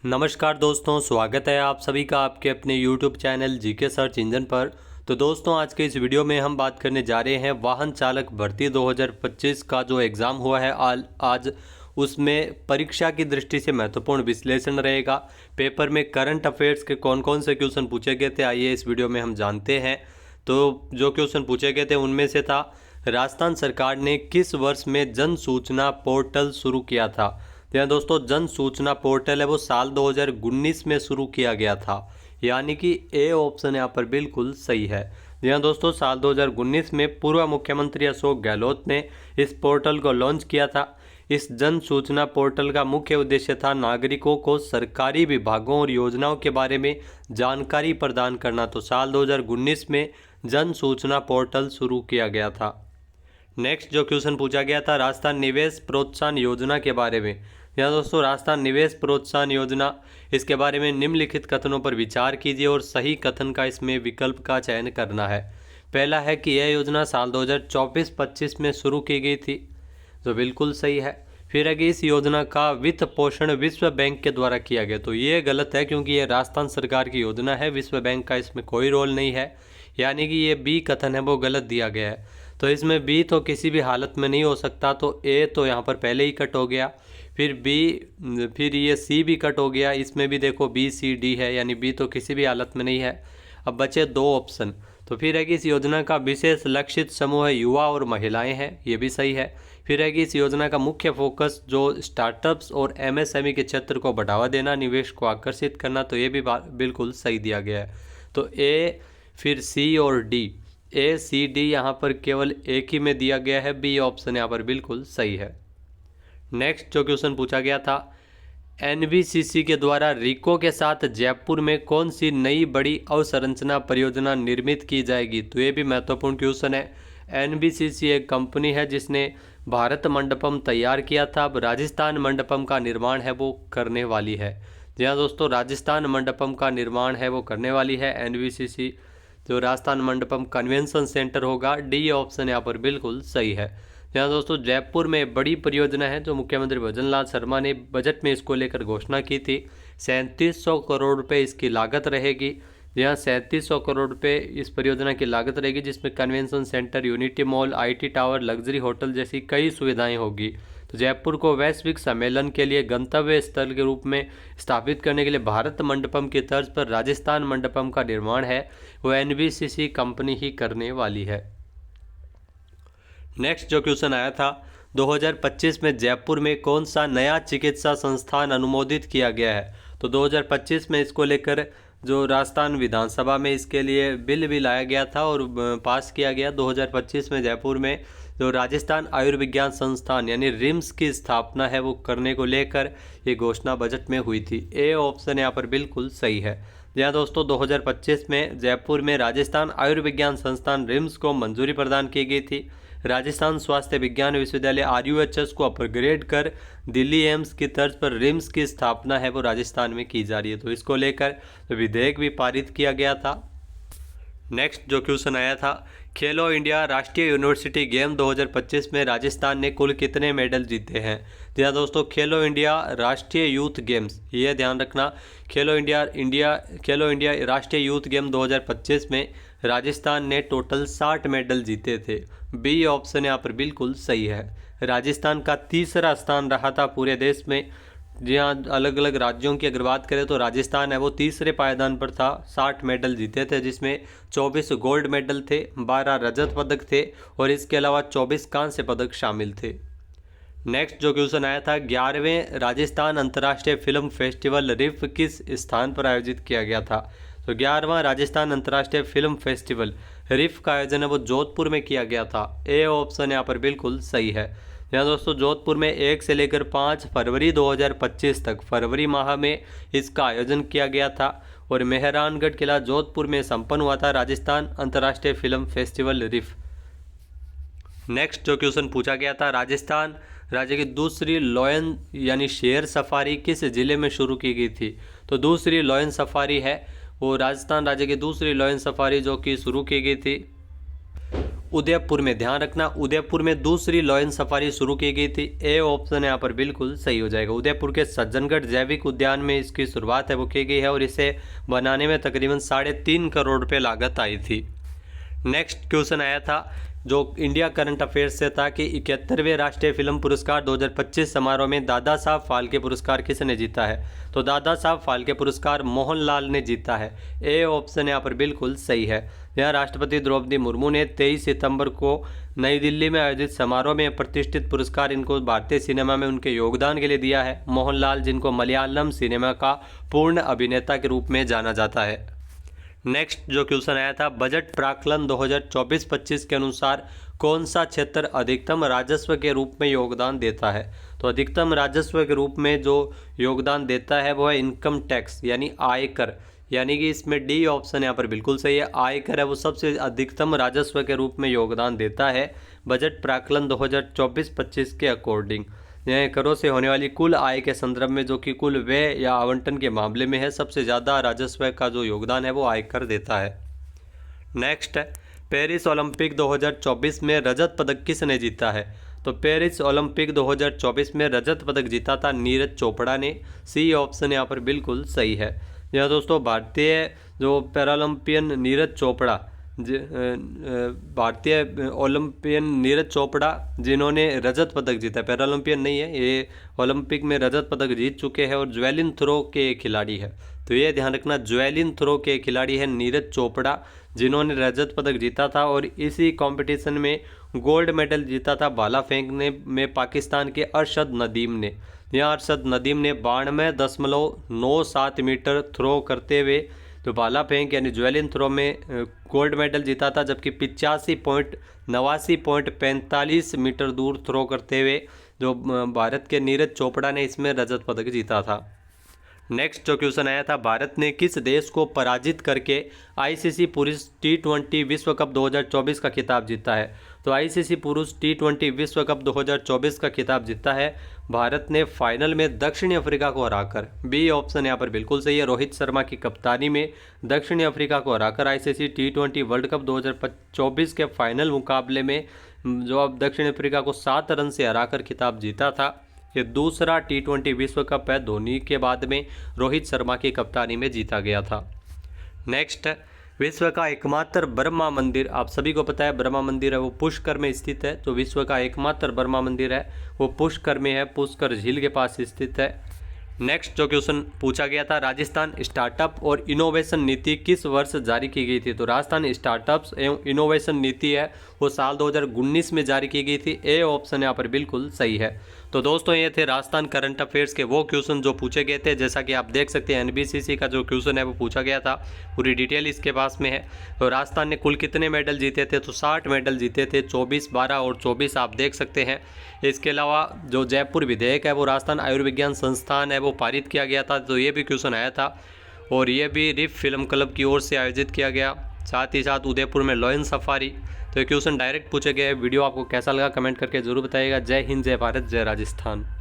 नमस्कार दोस्तों, स्वागत है आप सभी का आपके अपने YouTube channel GK search engine पर। तो दोस्तों, आज के इस वीडियो में हम बात करने जा रहे हैं वाहन चालक भर्ती 2025 का जो एग्ज़ाम हुआ है आज उसमें परीक्षा की दृष्टि से महत्वपूर्ण विश्लेषण रहेगा। पेपर में करंट अफेयर्स के कौन कौन से क्वेश्चन पूछे गए थे, आइए इस वीडियो में हम जानते हैं। तो जो क्वेश्चन पूछे गए थे उनमें से था, राजस्थान सरकार ने किस वर्ष में जन सूचना पोर्टल शुरू किया था। तो यहाँ दोस्तों, जन सूचना पोर्टल है वो साल 2019 में शुरू किया गया था, यानी कि ए ऑप्शन यहाँ पर बिल्कुल सही है। यहाँ दोस्तों, साल 2019 में पूर्व मुख्यमंत्री अशोक गहलोत ने इस पोर्टल को लॉन्च किया था। इस जन सूचना पोर्टल का मुख्य उद्देश्य था नागरिकों को सरकारी विभागों और योजनाओं के बारे में जानकारी प्रदान करना। तो साल 2019 में जन सूचना पोर्टल शुरू किया गया था। नेक्स्ट जो क्वेश्चन पूछा गया था, राजस्थान निवेश प्रोत्साहन योजना के बारे में। यहाँ दोस्तों, राजस्थान निवेश प्रोत्साहन योजना, इसके बारे में निम्नलिखित कथनों पर विचार कीजिए और सही कथन का इसमें विकल्प का चयन करना है। पहला है कि यह योजना साल 2024-25 में शुरू की गई थी, जो बिल्कुल सही है। फिर है कि इस योजना का वित्त पोषण विश्व बैंक के द्वारा किया गया, तो ये गलत है क्योंकि ये राजस्थान सरकार की योजना है, विश्व बैंक का इसमें कोई रोल नहीं है, यानी कि ये बी कथन है वो गलत दिया गया है। तो इसमें बी तो किसी भी हालत में नहीं हो सकता, तो ए तो यहाँ पर पहले ही कट हो गया, फिर ये सी भी कट हो गया, इसमें भी देखो बी सी डी है, यानी बी तो किसी भी हालत में नहीं है। अब बचे दो ऑप्शन, तो फिर है कि इस योजना का विशेष लक्षित समूह युवा और महिलाएं हैं, ये भी सही है। फिर है कि इस योजना का मुख्य फोकस जो स्टार्टअप्स और एमएसएमई के क्षेत्र को बढ़ावा देना, निवेश को आकर्षित करना, तो ये भी बिल्कुल सही दिया गया है। तो ए, फिर सी और डी, ए सी डी यहाँ पर केवल एक ही में दिया गया है, बी ऑप्शन यहाँ पर बिल्कुल सही है। नेक्स्ट जो क्वेश्चन पूछा गया था, एनबीसीसी के द्वारा रिको के साथ जयपुर में कौन सी नई बड़ी अवसंरचना परियोजना निर्मित की जाएगी। तो ये भी महत्वपूर्ण क्वेश्चन है। एनबीसीसी एक कंपनी है जिसने भारत मंडपम तैयार किया था, अब राजस्थान मंडपम का निर्माण है वो करने वाली है। जी हाँ दोस्तों, राजस्थान मंडपम का निर्माण है वो करने वाली है एनबीसीसी, जो राजस्थान मंडपम कन्वेंशन सेंटर होगा, डी ऑप्शन यहाँ पर बिल्कुल सही है। यहाँ दोस्तों, जयपुर में बड़ी परियोजना है जो मुख्यमंत्री भजनलाल शर्मा ने बजट में इसको लेकर घोषणा की थी। 3700 करोड़ रुपए इसकी लागत रहेगी। यहाँ 3700 करोड़ रुपए इस परियोजना की लागत रहेगी, जिसमें convention centre, unity mall, IT tower, luxury hotel जैसी कई सुविधाएं होगी। तो जयपुर को वैश्विक सम्मेलन के लिए गंतव्य स्थल के रूप में स्थापित करने के लिए भारत मंडपम की तर्ज पर राजस्थान मंडपम का निर्माण है वो एनबीसीसी कंपनी ही करने वाली है। नेक्स्ट जो क्वेश्चन आया था, 2025 में जयपुर में कौन सा नया चिकित्सा संस्थान अनुमोदित किया गया है। तो 2025 में इसको लेकर जो राजस्थान विधानसभा में इसके लिए बिल भी लाया गया था और पास किया गया। 2025 में जयपुर में जो राजस्थान आयुर्विज्ञान संस्थान यानी रिम्स की स्थापना है वो करने को लेकर ये घोषणा बजट में हुई थी। ए ऑप्शन यहाँ पर बिल्कुल सही है। यहाँ दोस्तों, 2025 में जयपुर में राजस्थान आयुर्विज्ञान संस्थान रिम्स को मंजूरी प्रदान की गई थी। राजस्थान स्वास्थ्य विज्ञान विश्वविद्यालय आरयूएचएस को अपग्रेड कर दिल्ली एम्स की तर्ज पर रिम्स की स्थापना है वो राजस्थान में की जा रही है, तो इसको लेकर विधेयक भी पारित किया गया था। नेक्स्ट जो क्वेश्चन आया था, खेलो इंडिया राष्ट्रीय यूनिवर्सिटी गेम 2025 में राजस्थान ने कुल कितने मेडल जीते हैं। तो यहाँ दोस्तों, खेलो इंडिया राष्ट्रीय यूथ गेम्स, ये ध्यान रखना, खेलो इंडिया राष्ट्रीय यूथ गेम 2025 में राजस्थान ने टोटल 60 मेडल जीते थे। बी ऑप्शन यहाँ पर बिल्कुल सही है। राजस्थान का तीसरा स्थान रहा था पूरे देश में। जी हाँ, अलग अलग राज्यों की अगर बात करें तो राजस्थान है वो तीसरे पायदान पर था, 60 मेडल जीते थे, जिसमें 24 गोल्ड मेडल थे, 12 रजत पदक थे और इसके अलावा 24 कांस्य पदक शामिल थे। नेक्स्ट जो क्वेश्चन आया था, 11वें राजस्थान अंतर्राष्ट्रीय फिल्म फेस्टिवल रिफ किस स्थान पर आयोजित किया गया था। तो 11वां राजस्थान अंतर्राष्ट्रीय फिल्म फेस्टिवल रिफ का आयोजन है वो जोधपुर में किया गया था। ए ऑप्शन यहाँ पर बिल्कुल सही है। यहाँ दोस्तों, जोधपुर में 1 से लेकर 5 फरवरी 2025 तक फरवरी माह में इसका आयोजन किया गया था और मेहरानगढ़ किला जोधपुर में संपन्न हुआ था राजस्थान अंतर्राष्ट्रीय फिल्म फेस्टिवल रिफ। नेक्स्ट जो क्वेश्चन पूछा गया था, राजस्थान राज्य की दूसरी लॉयन यानी शेर सफारी किस जिले में शुरू की गई थी। तो दूसरी लॉयन सफारी है वो राजस्थान राज्य की दूसरी लॉयन सफारी जो कि शुरू की गई थी उदयपुर में, ध्यान रखना उदयपुर में दूसरी लॉयन सफारी शुरू की गई थी। ए ऑप्शन यहाँ पर बिल्कुल सही हो जाएगा। उदयपुर के सज्जनगढ़ जैविक उद्यान में इसकी शुरुआत है वो की गई है और इसे बनाने में तकरीबन 3.5 करोड़ रुपये लागत आई थी। नेक्स्ट क्वेश्चन आया था जो इंडिया करंट अफेयर्स से था कि 71वें राष्ट्रीय फिल्म पुरस्कार 2025 समारोह में दादा साहब फाल्के पुरस्कार किसने जीता है? तो दादा साहब फाल्के पुरस्कार मोहनलाल ने जीता है। ए ऑप्शन यहाँ पर बिल्कुल सही है। यहाँ राष्ट्रपति द्रौपदी मुर्मू ने 23 सितंबर को नई दिल्ली में आयोजित समारोह में प्रतिष्ठित पुरस्कार इनको भारतीय सिनेमा में उनके योगदान के लिए दिया है। मोहनलाल, जिनको मलयालम सिनेमा का पूर्ण अभिनेता के रूप में जाना जाता है। नेक्स्ट जो क्वेश्चन आया था, बजट प्राक्कलन 2024-25 के अनुसार कौन सा क्षेत्र अधिकतम राजस्व के रूप में योगदान देता है? तो अधिकतम राजस्व के रूप में जो योगदान देता है वो है इनकम टैक्स यानी आयकर, यानी कि इसमें डी ऑप्शन यहाँ पर बिल्कुल सही है। आयकर है वो सबसे अधिकतम राजस्व के रूप में योगदान देता है बजट प्राक्कलन 2024-25 के अकॉर्डिंग। यह करों से होने वाली कुल आय के संदर्भ में, जो कि कुल व्यय या आवंटन के मामले में है, सबसे ज़्यादा राजस्व का जो योगदान है वो आयकर देता है। नेक्स्ट है, पेरिस ओलंपिक 2024 में रजत पदक किसने जीता है? तो पेरिस ओलंपिक 2024 में रजत पदक जीता था नीरज चोपड़ा ने। सी ऑप्शन यहाँ पर बिल्कुल सही है। यह दोस्तों भारतीय जो पैरालंपियन नीरज चोपड़ा, भारतीय ओलंपियन नीरज चोपड़ा जिन्होंने रजत पदक जीता, पैरालंपियन नहीं है ये, ओलंपिक में रजत पदक जीत चुके हैं और ज्वेलिन थ्रो के खिलाड़ी है। तो ये ध्यान रखना, ज्वेलिन थ्रो के खिलाड़ी है नीरज चोपड़ा जिन्होंने रजत पदक जीता था। और इसी कंपटीशन में गोल्ड मेडल जीता था भाला फेंकने में पाकिस्तान के अरशद नदीम ने। यहाँ अरशद नदीम ने 92.97 मीटर थ्रो करते हुए तो भाला फेंक यानी ज्वेलिन थ्रो में गोल्ड मेडल जीता था, जबकि 85.89.45 मीटर दूर थ्रो करते हुए जो भारत के नीरज चोपड़ा ने इसमें रजत पदक जीता था। नेक्स्ट जो क्वेश्चन आया था, भारत ने किस देश को पराजित करके आईसीसी पुरुष T20 विश्व कप 2024 का खिताब जीता है? तो आईसीसी पुरुष T20 विश्व कप 2024 का खिताब जीता है भारत ने फाइनल में दक्षिणी अफ्रीका को हराकर। बी ऑप्शन यहाँ पर बिल्कुल सही है। रोहित शर्मा की कप्तानी में दक्षिणी अफ्रीका को हराकर आईसीसी T20 वर्ल्ड कप 2024 के फाइनल मुकाबले में जो अब दक्षिण अफ्रीका को 7 रन से हराकर खिताब जीता था। ये दूसरा T20 विश्व कप है, धोनी के बाद में रोहित शर्मा की कप्तानी में जीता गया था। नेक्स्ट, विश्व का एकमात्र ब्रह्मा मंदिर, आप सभी को पता है ब्रह्मा मंदिर है वो पुष्कर में स्थित है। तो विश्व का एकमात्र ब्रह्मा मंदिर है वो पुष्कर में है, पुष्कर झील के पास स्थित है। नेक्स्ट जो क्वेश्चन पूछा गया था, राजस्थान स्टार्टअप और इनोवेशन नीति किस वर्ष जारी की गई थी? तो राजस्थान स्टार्टअप्स एवं इनोवेशन नीति है वो साल 2019 में जारी की गई थी। ए ऑप्शन यहाँ पर बिल्कुल सही है। तो दोस्तों ये थे राजस्थान करंट अफेयर्स के वो क्वेश्चन जो पूछे गए थे। जैसा कि आप देख सकते हैं एनबीसीसी का जो क्वेश्चन है वो पूछा गया था, पूरी डिटेल इसके पास में है। तो राजस्थान ने कुल कितने मेडल जीते थे? तो 60 मेडल जीते थे, 24, 12 और 24 आप देख सकते हैं। इसके अलावा जो जयपुर विधेयक है वो राजस्थान आयुर्विज्ञान संस्थान है वो पारित किया गया था। तो ये भी क्वेश्चन आया था और ये भी रिफ फिल्म क्लब की ओर से आयोजित किया गया। साथ ही साथ उदयपुर में लॉयन सफारी। तो ये क्वेश्चन डायरेक्ट पूछे गए। वीडियो आपको कैसा लगा कमेंट करके जरूर बताइएगा। जय हिंद, जय भारत, जय राजस्थान।